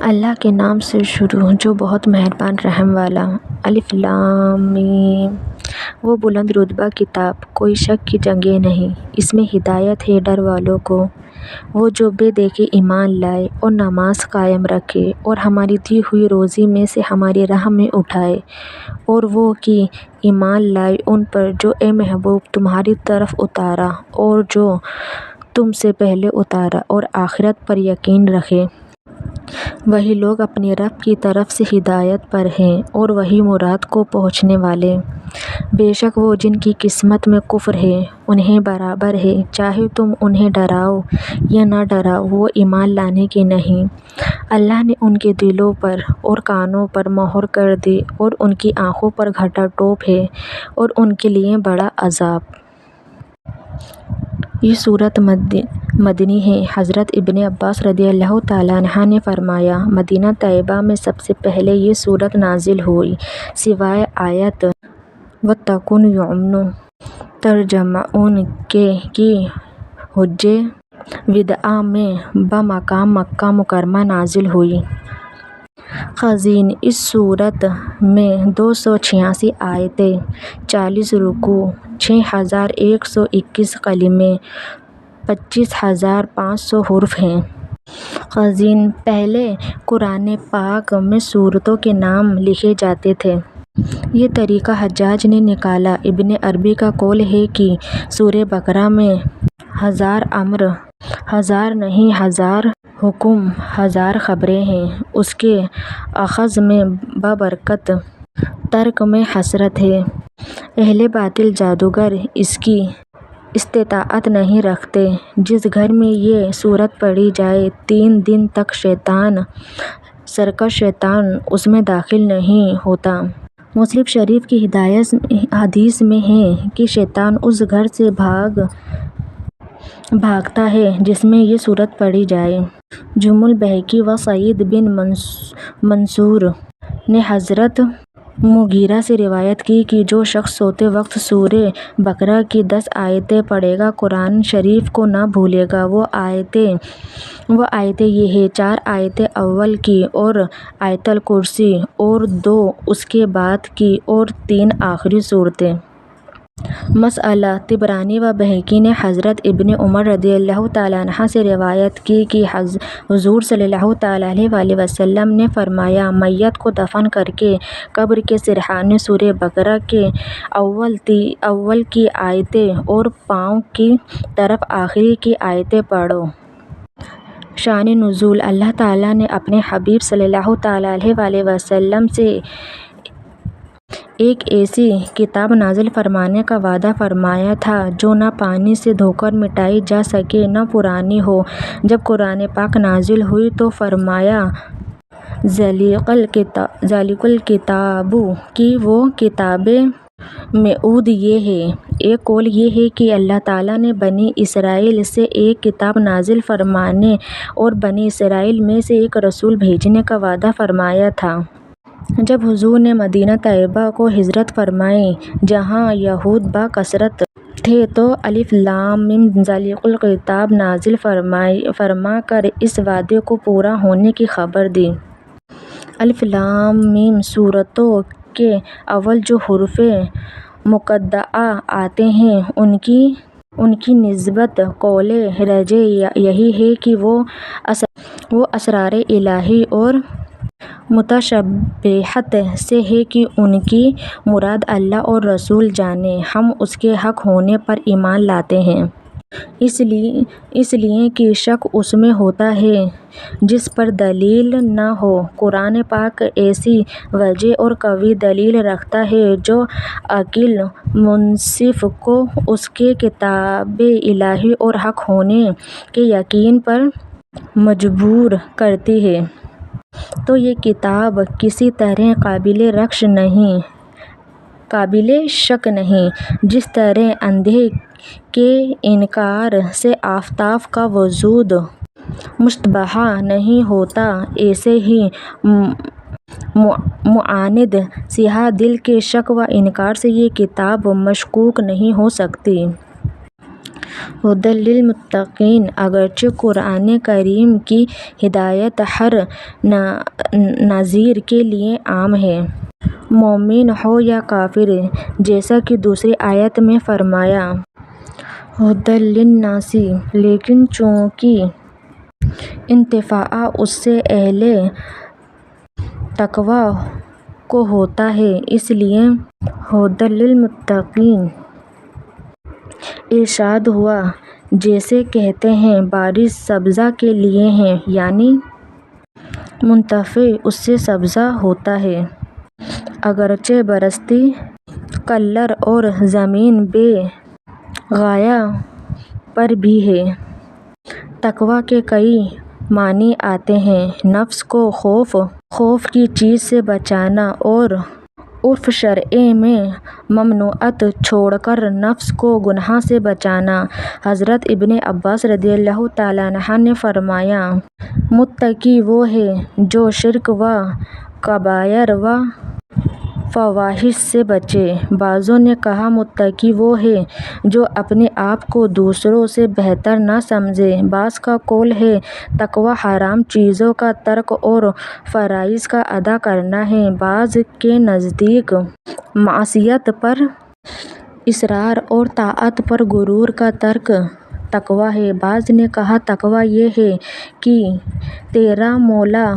اللہ کے نام سے شروع جو بہت مہربان رحم والا۔ الف لام میم۔ وہ بلند رتبہ کتاب، کوئی شک کی جگہ نہیں، اس میں ہدایت ہے ڈر والوں کو، وہ جو بے دیکھے ایمان لائے اور نماز قائم رکھے اور ہماری دی ہوئی روزی میں سے ہماری راہ میں اٹھائے، اور وہ کی ایمان لائے ان پر جو اے محبوب تمہاری طرف اتارا اور جو تم سے پہلے اتارا، اور آخرت پر یقین رکھے۔ وہی لوگ اپنے رب کی طرف سے ہدایت پر ہیں اور وہی مراد کو پہنچنے والے۔ بے شک وہ جن کی قسمت میں کفر ہے انہیں برابر ہے، چاہے تم انہیں ڈراؤ یا نہ ڈراؤ، وہ ایمان لانے کے نہیں۔ اللہ نے ان کے دلوں پر اور کانوں پر مہر کر دی اور ان کی آنکھوں پر گھٹا ٹوپ ہے اور ان کے لیے بڑا عذاب۔ یہ سورۃ مدنی ہے۔ حضرت ابن عباس رضی اللہ تعالیٰ عنہ نے فرمایا، مدینہ طیبہ میں سب سے پہلے یہ سورت نازل ہوئی، سوائے آیت وَاتَّقُوا یُؤْمِنُ ترجمعون کے کی حجۃ وداع میں بمقام مکہ مکرمہ نازل ہوئی۔ خزائن اس سورت میں 286 آیتیں، 40 رکوع، 6121 کلمے، 25500 حروف ہیں۔ خزائن پہلے قرآن پاک میں سورتوں کے نام لکھے جاتے تھے۔ یہ طریقہ حجاج نے نکالا۔ ابن عربی کا قول ہے کہ سورہ بقرہ میں 1000 امر، 1000 نہیں 1000 حکم، 1000 خبریں ہیں۔ اس کے اخذ میں ببرکت، ترک میں حسرت ہے۔ اہل باطل جادوگر اس کی استطاعت نہیں رکھتے۔ جس گھر میں یہ سورت پڑھی جائے 3 دن تک سرکش شیطان اس میں داخل نہیں ہوتا۔ مسلم شریف کی حدیث میں ہے کہ شیطان اس گھر سے بھاگتا ہے جس میں یہ سورت پڑھی جائے۔ جم البیہقی و سعید بن منصور نے حضرت مغیرہ سے روایت کی کہ جو شخص سوتے وقت سورہ بقرہ کی 10 آیتیں پڑھے گا، قرآن شریف کو نہ بھولے گا۔ وہ آیتیں یہ ہیں: 4 آیتیں اول کی اور آیت الکرسی اور 2 اس کے بعد کی اور 3 آخری صورتیں۔ مسئلہ: طبرانی و بہقی نے حضرت ابن عمر رضی اللہ تعالیٰ عنہ سے روایت کی کہ حضور صلی اللہ تعالیٰ علیہ وآلہ وسلم نے فرمایا، میت کو دفن کر کے قبر کے سرحانے سورہ بقرہ کے اول کی آیتیں اور پاؤں کی طرف آخری کی آیتیں پڑھو۔ شان نزول: اللہ تعالیٰ نے اپنے حبیب صلی اللہ تعالیٰ علیہ وآلہ وسلم سے ایک ایسی کتاب نازل فرمانے کا وعدہ فرمایا تھا جو نہ پانی سے دھو کر مٹائی جا سکے نہ پرانی ہو۔ جب قرآن پاک نازل ہوئی تو فرمایا، ذالک الکتاب کی وہ کتاب موعود یہ ہے۔ ایک قول یہ ہے کہ اللہ تعالیٰ نے بنی اسرائیل سے ایک کتاب نازل فرمانے اور بنی اسرائیل میں سے ایک رسول بھیجنے کا وعدہ فرمایا تھا۔ جب حضور نے مدینہ طیبہ کو ہجرت فرمائی جہاں یہود بکثرت تھے تو الف لام میم ذالک الکتاب نازل فرما کر اس وعدے کو پورا ہونے کی خبر دی۔ الف لام میم سورتوں کے اول جو حروف مقطعہ آتے ہیں ان کی نسبت قول راجح یہی ہے کہ وہ اسرار الہی اور متشابہات سے ہے کہ ان کی مراد اللہ اور رسول جانیں۔ ہم اس کے حق ہونے پر ایمان لاتے ہیں، اس لیے کہ شک اس میں ہوتا ہے جس پر دلیل نہ ہو۔ قرآن پاک ایسی واضح اور قوی دلیل رکھتا ہے جو عاقل منصف کو اس کے کتاب الہی اور حق ہونے کے یقین پر مجبور کرتی ہے۔ تو یہ کتاب کسی طرح قابل شک نہیں۔ جس طرح اندھے کے انکار سے آفتاب کا وجود مشتبہ نہیں ہوتا، ایسے ہی معاند سیاہ دل کے شک و انکار سے یہ کتاب مشکوک نہیں ہو سکتی۔ ہدی للمتقین۔ اگرچہ قرآن کریم کی ہدایت ہر ناظر کے لیے عام ہے، مومن ہو یا کافر، جیسا کہ دوسری آیت میں فرمایا ہدی للناس، لیکن چونکہ انتفاع اس سے اہل تقوی کو ہوتا ہے، اس لیے ہدی للمتقین ارشاد ہوا۔ جیسے کہتے ہیں بارش سبزہ کے لیے ہے، یعنی منتفع اس سے سبزہ ہوتا ہے، اگرچہ برستی قلر اور زمین بے غایہ پر بھی ہے۔ تقوی کے کئی معنی آتے ہیں: نفس کو خوف کی چیز سے بچانا اور عرف شرعی میں ممنوعات چھوڑ کر نفس کو گناہ سے بچانا۔ حضرت ابن عباس رضی اللہ تعالیٰ عنہ نے فرمایا، متقی وہ ہے جو شرک و کبائر و فواحش سے بچے۔ بعضوں نے کہا متقی وہ ہے جو اپنے آپ کو دوسروں سے بہتر نہ سمجھے۔ بعض کا قول ہے تقوی حرام چیزوں کا ترک اور فرائض کا ادا کرنا ہے۔ بعض کے نزدیک معصیت پر اصرار اور طاعت پر غرور کا ترک تقوی ہے۔ بعض نے کہا تقوی یہ ہے کہ تیرا مولا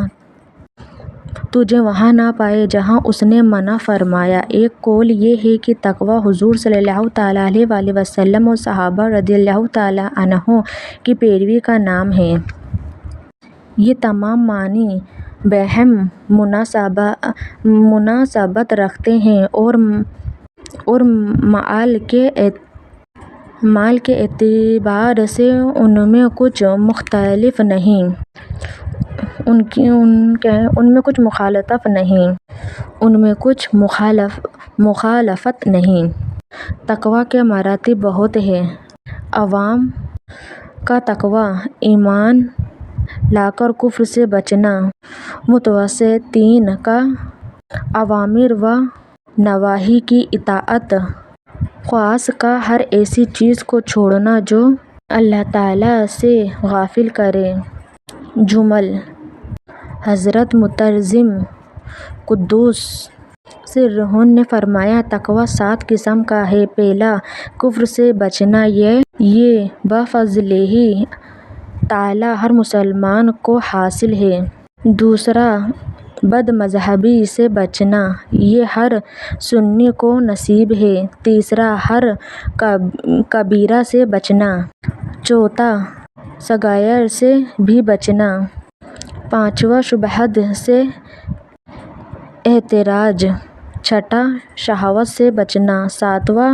تجھے وہاں نہ پائے جہاں اس نے منع فرمایا۔ ایک قول یہ ہے کہ تقوی حضور صلی اللہ تعالیٰ علیہ وآلہ وسلم اور صحابہ رضی اللہ تعالیٰ عنہم کی پیروی کا نام ہے۔ یہ تمام معنی باہم مناسبت رکھتے ہیں اور معنی کے اعتبار سے ان میں کچھ مخالفت نہیں۔ تقوی کے مراتب بہت ہیں۔ عوام کا تقوی ایمان لا کر کفر سے بچنا، متوسطین کا اوامر و نواہی کی اطاعت، خاص کا ہر ایسی چیز کو چھوڑنا جو اللہ تعالیٰ سے غافل کرے۔ جمل: حضرت مترجم قدس سرہ نے فرمایا تقوی 7 قسم کا ہے۔ پہلا، کفر سے بچنا، یہ بفضلہ تعالیٰ ہر مسلمان کو حاصل ہے۔ دوسرا، بد مذہبی سے بچنا، یہ ہر سنی کو نصیب ہے۔ تیسرا، ہر کبیرہ سے بچنا۔ چوتھا، صغائر سے بھی بچنا۔ پانچواں، شبہات سے احتراز۔ چھٹا، شہوات سے بچنا۔ ساتواں،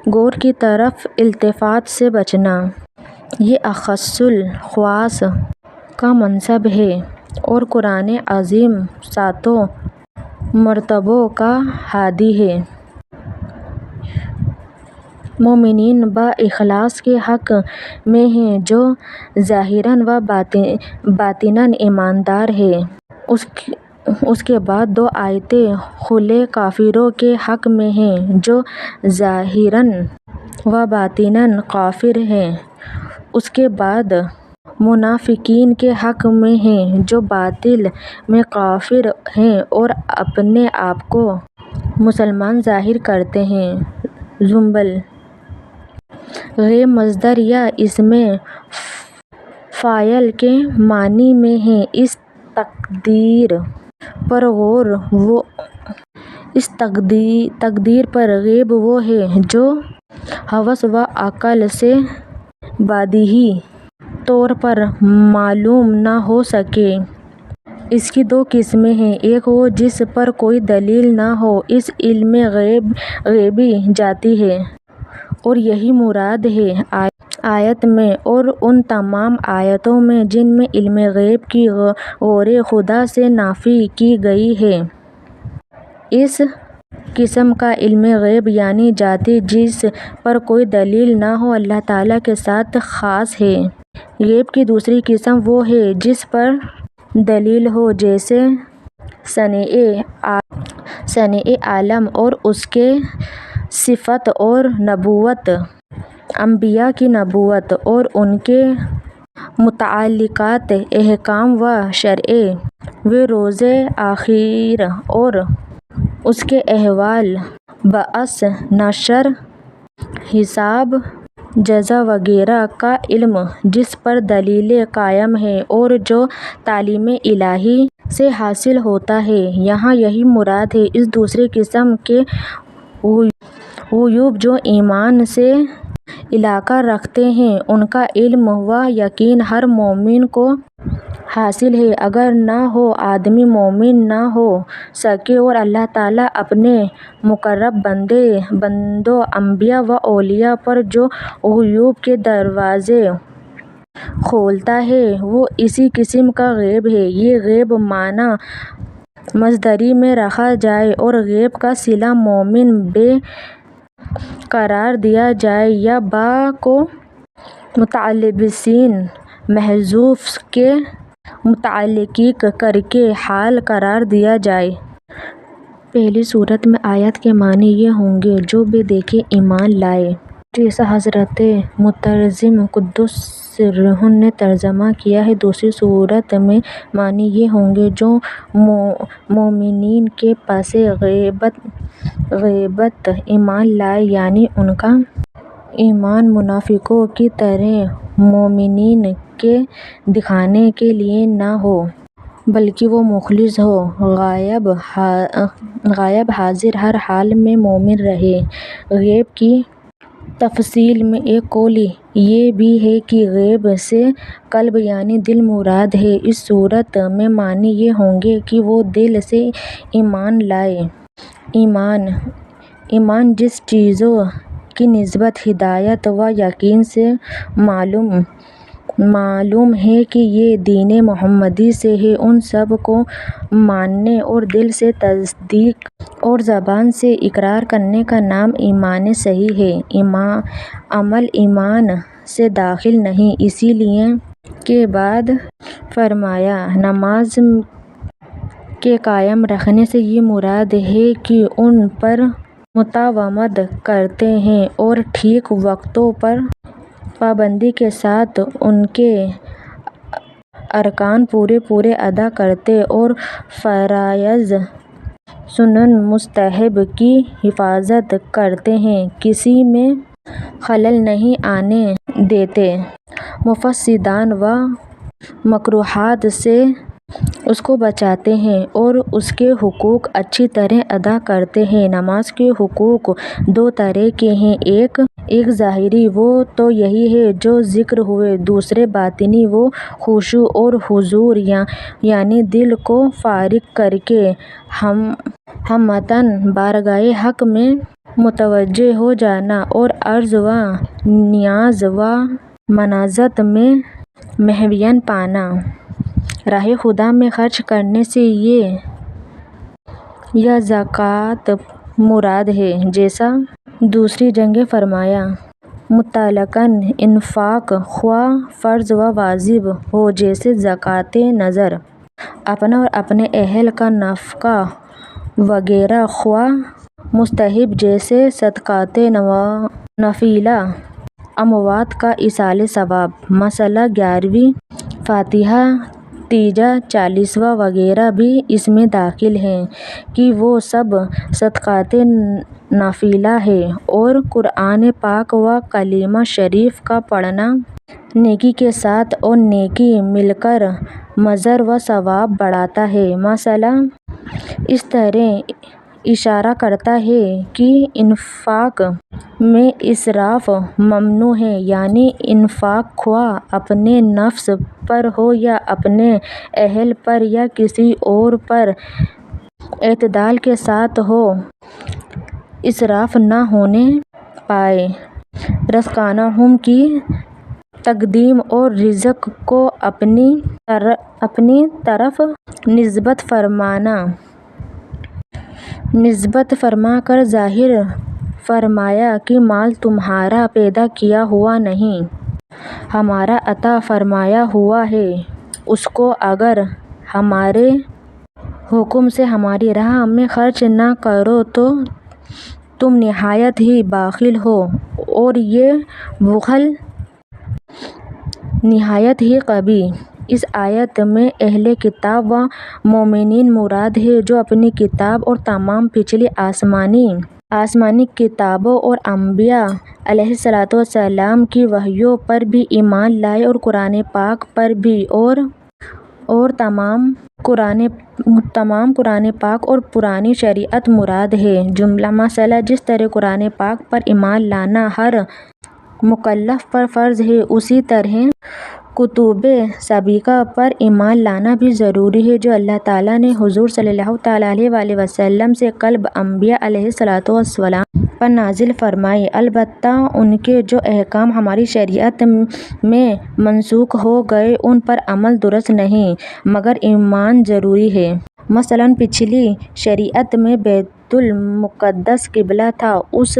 غور کی طرف التفات سے بچنا۔ یہ اخص الخواص کا منصب ہے اور قرآن عظیم 7 مرتبوں کا حادی ہے۔ مومنین باخلاص کے حق میں ہیں جو ظاہراً و باطناً ایماندار ہیں۔ اس کے بعد 2 آیتیں کھلے کافروں کے حق میں ہیں جو ظاہراً و باطناً کافر ہیں۔ اس کے بعد منافقین کے حق میں ہیں جو باطن میں کافر ہیں اور اپنے آپ کو مسلمان ظاہر کرتے ہیں۔ جمل: غیب مصدر یا اسم فاعل کے معنی میں ہے۔ اس تقدیر پر غیب وہ ہے جو حواس و عقل سے بدیہی طور پر معلوم نہ ہو سکے۔ اس کی 2 قسمیں ہیں: ایک وہ جس پر کوئی دلیل نہ ہو، اس علم غیبی ذاتی ہے اور یہی مراد ہے آیت میں اور ان تمام آیاتوں میں جن میں علم غیب کی غور خدا سے نفی کی گئی ہے۔ اس قسم کا علم غیب یعنی ذاتی، جس پر کوئی دلیل نہ ہو، اللہ تعالیٰ کے ساتھ خاص ہے۔ غیب کی دوسری قسم وہ ہے جس پر دلیل ہو، جیسے صنع عالم اور اس کے صفات اور نبوت۔ انبیاء کی نبوت اور ان کے متعلقات احکام و شرائع و روز آخر اور اس کے احوال، بعث، نشر، حساب، جزا وغیرہ کا علم جس پر دلیل قائم ہے اور جو تعلیم الہی سے حاصل ہوتا ہے، یہاں یہی مراد ہے۔ اس دوسری قسم کے غیوب جو ایمان سے علاقہ رکھتے ہیں، ان کا علم و یقین ہر مومن کو حاصل ہے۔ اگر نہ ہو، آدمی مومن نہ ہو سکے اور اللہ تعالیٰ اپنے مقرب بندوں، انبیاء و اولیاء پر جو غیوب کے دروازے کھولتا ہے، وہ اسی قسم کا غیب ہے۔ یہ غیب معنی مصدری میں رکھا جائے اور غیب کا صلہ مومن بے قرار دیا جائے یا با کو متلبسین محذوف کے متعلق کر کے حال قرار دیا جائے۔ پہلی صورت میں آیات کے معنی یہ ہوں گے جو بے دیکھے ایمان لائے، جیسا حضرت مترجم قدس سرہ نے ترجمہ کیا ہے۔ دوسری صورت میں معنی یہ ہوں گے جو مومنین کے پس غیبت ایمان لائے، یعنی ان کا ایمان منافقوں کی طرح مومنین کے دکھانے کے لیے نہ ہو بلکہ وہ مخلص ہو، غائب حاضر ہر حال میں مومن رہے۔ غیب کی تفصیل میں ایک قول یہ بھی ہے کہ غیب سے قلب یعنی دل مراد ہے۔ اس صورت میں معنی یہ ہوں گے کہ وہ دل سے ایمان لائے۔ ایمان جس چیزوں کی نسبت ہدایت و یقین سے معلوم ہے کہ یہ دین محمدی سے ہے، ان سب کو ماننے اور دل سے تصدیق اور زبان سے اقرار کرنے کا نام ایمان صحیح ہے۔ عمل ایمان سے داخل نہیں، اسی لیے کے بعد فرمایا نماز کے قائم رکھنے سے یہ مراد ہے کہ ان پر مداومت کرتے ہیں اور ٹھیک وقتوں پر پابندی کے ساتھ ان کے ارکان پورے ادا کرتے اور فرائض، سنن، مستحب کی حفاظت کرتے ہیں، کسی میں خلل نہیں آنے دیتے، مفسدات و مکروہات سے اس کو بچاتے ہیں اور اس کے حقوق اچھی طرح ادا کرتے ہیں۔ نماز کے حقوق دو طرح کے ہیں، ایک ظاہری، وہ تو یہی ہے جو ذکر ہوئے، دوسرے باطنی، وہ خشوع اور حضور یعنی دل کو فارغ کر کے ہمتاً بارگاہ حق میں متوجہ ہو جانا اور عرض و نیاز و مناجات میں محویت پانا۔ راہ خدا میں خرچ کرنے سے یہ زکوٰۃ مراد ہے، جیسا دوسری جگہ فرمایا مطلقاً انفاق خواہ فرض و واجب ہو، جیسے زکوٰۃ نظر، اپنا اور اپنے اہل کا نفقہ وغیرہ، خواہ مستحب جیسے صدقات نفلیہ، اموات کا ایصال ثواب، مثلا 11ویں فاتحہ، تیجا، 40واں وغیرہ بھی اس میں داخل ہیں کہ وہ سب صدقات نفلیہ ہیں، اور قرآن پاک و کلمہ شریف کا پڑھنا نیکی کے ساتھ اور نیکی مل کر مضر و ثواب بڑھاتا ہے۔ مسئلہ اس طرح اشارہ کرتا ہے کہ انفاق میں اسراف ممنوع ہے، یعنی انفاق خواہ اپنے نفس پر ہو یا اپنے اہل پر یا کسی اور پر، اعتدال کے ساتھ ہو، اسراف نہ ہونے پائے، رزقناہم کی تقدیم اور رزق کو اپنی طرف نسبت فرما کر ظاہر فرمایا کہ مال تمہارا پیدا کیا ہوا نہیں، ہمارا عطا فرمایا ہوا ہے، اس کو اگر ہمارے حکم سے ہماری راہ میں خرچ نہ کرو تو تم نہایت ہی بخیل ہو اور یہ بخل نہایت ہی قبیح۔ اس آیت میں اہل کتاب و مومنین مراد ہیں جو اپنی کتاب اور تمام پچھلی آسمانی کتابوں اور انبیاء علیہ السلام کی وحیوں پر بھی ایمان لائے اور قرآن پاک پر بھی اور تمام قرآن پاک اور پرانی شریعت مراد ہے۔ جملہ مثلا جس طرح قرآن پاک پر ایمان لانا ہر مکلف پر فرض ہے، اسی طرح کتب سابقہ پر ایمان لانا بھی ضروری ہے جو اللہ تعالیٰ نے حضور صلی اللہ تعالیٰ علیہ وسلم سے قبل انبیاء علیہ السلام پر نازل فرمائی۔ البتہ ان کے جو احکام ہماری شریعت میں منسوخ ہو گئے ان پر عمل درست نہیں، مگر ایمان ضروری ہے۔ مثلاً پچھلی شریعت میں بیت المقدس قبلہ تھا، اس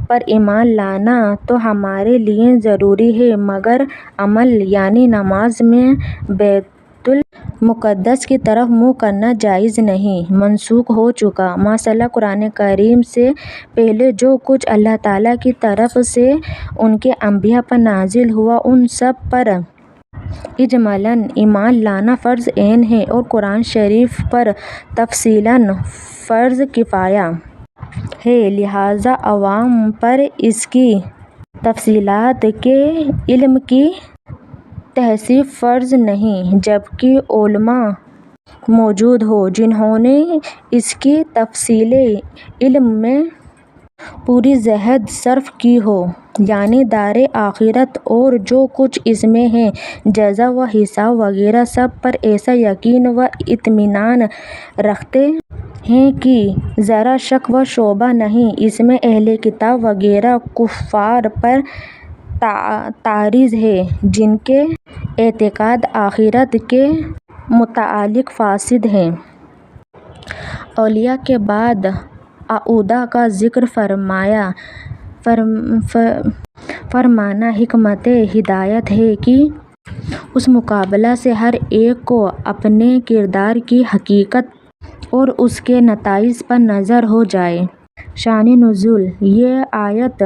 پر ایمان لانا تو ہمارے لیے ضروری ہے، مگر عمل یعنی نماز میں بیت المقدس کی طرف منہ کرنا جائز نہیں، منسوخ ہو چکا۔ مثلا قرآن کریم سے پہلے جو کچھ اللہ تعالیٰ کی طرف سے ان کے انبیاء پر نازل ہوا ان سب پر اجمالاً ایمان لانا فرض عین ہے اور قرآن شریف پر تفصیلاً فرض کفایہ ہے، لہٰذا عوام پر اس کی تفصیلات کے علم کی تحصیل فرض نہیں، جبکہ علماء موجود ہوں جنہوں نے اس کی تفصیل علم میں پوری جہد صرف کی ہو، یعنی دار آخرت اور جو کچھ اس میں ہے، جزا و حساب وغیرہ سب پر ایسا یقین و اطمینان رکھتے ہیں کہ ذرا شک و شبہ نہیں۔ اس میں اہل کتاب وغیرہ کفار پر تعرض ہے جن کے اعتقاد آخرت کے متعلق فاسد ہے۔ اولیاء کے بعد اعداء کا ذکر فرمانا حکمت ہدایت ہے کہ اس مقابلہ سے ہر ایک کو اپنے کردار کی حقیقت اور اس کے نتائج پر نظر ہو جائے۔ شان نزول: یہ آیت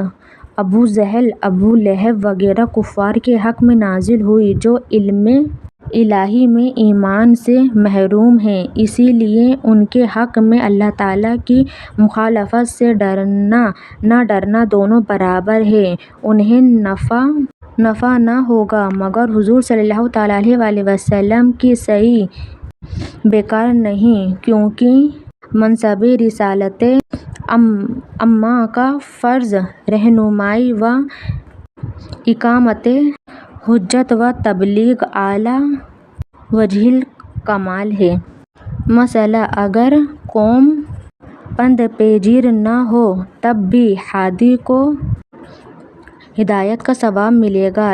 ابو جہل، ابو لہب وغیرہ کفار کے حق میں نازل ہوئی جو علم الہی میں ایمان سے محروم ہیں، اسی لیے ان کے حق میں اللہ تعالیٰ کی مخالفت سے ڈرنا نہ ڈرنا دونوں برابر ہے۔ انہیں نفع نہ ہوگا مگر حضور صلی اللہ تعالیٰ علیہ وسلم کی سعی بیکار نہیں، کیونکہ منصب رسالت عامہ کا فرض رہنمائی و اقامت حجت و تبلیغ اعلیٰ وجہ الکمال ہے۔ مثلا اگر قوم پند پذیر نہ ہو تب بھی ہادی کو ہدایت کا ثواب ملے گا۔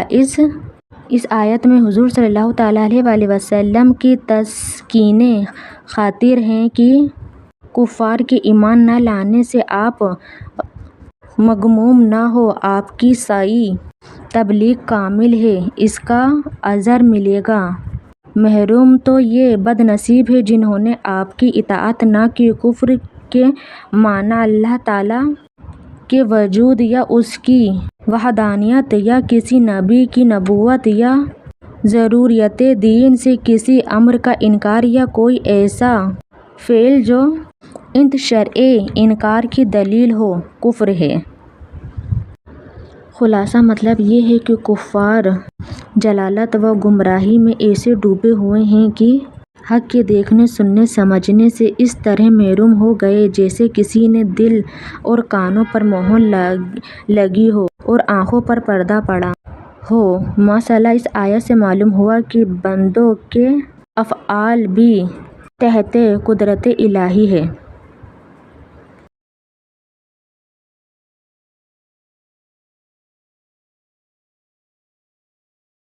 اس آیت میں حضور صلی اللہ تعالیٰ علیہ وسلم کی تسکین خاطر ہے کہ کفار کے ایمان نہ لانے سے آپ مغموم نہ ہوں، آپ کی سعی تبلیغ کامل ہے، اس کا اجر ملے گا۔ محروم تو یہ بد نصیب ہیں جنہوں نے آپ کی اطاعت نہ کی۔ کفر کے معنی اللہ تعالیٰ کے وجود یا اس کی وحدانیت یا کسی نبی کی نبوت یا ضروریات دین سے کسی امر کا انکار یا کوئی ایسا فعل جو عند شرع انکار کی دلیل ہو، کفر ہے۔ خلاصہ مطلب یہ ہے کہ کفار ضلالت و گمراہی میں ایسے ڈوبے ہوئے ہیں کہ حق کے دیکھنے، سننے، سمجھنے سے اس طرح محروم ہو گئے جیسے کسی نے دل اور کانوں پر مہر لگی ہو اور آنکھوں پر پردہ پڑا ہو۔ مثلا اس آیت سے معلوم ہوا کہ بندوں کے افعال بھی تحت قدرت الہی ہے۔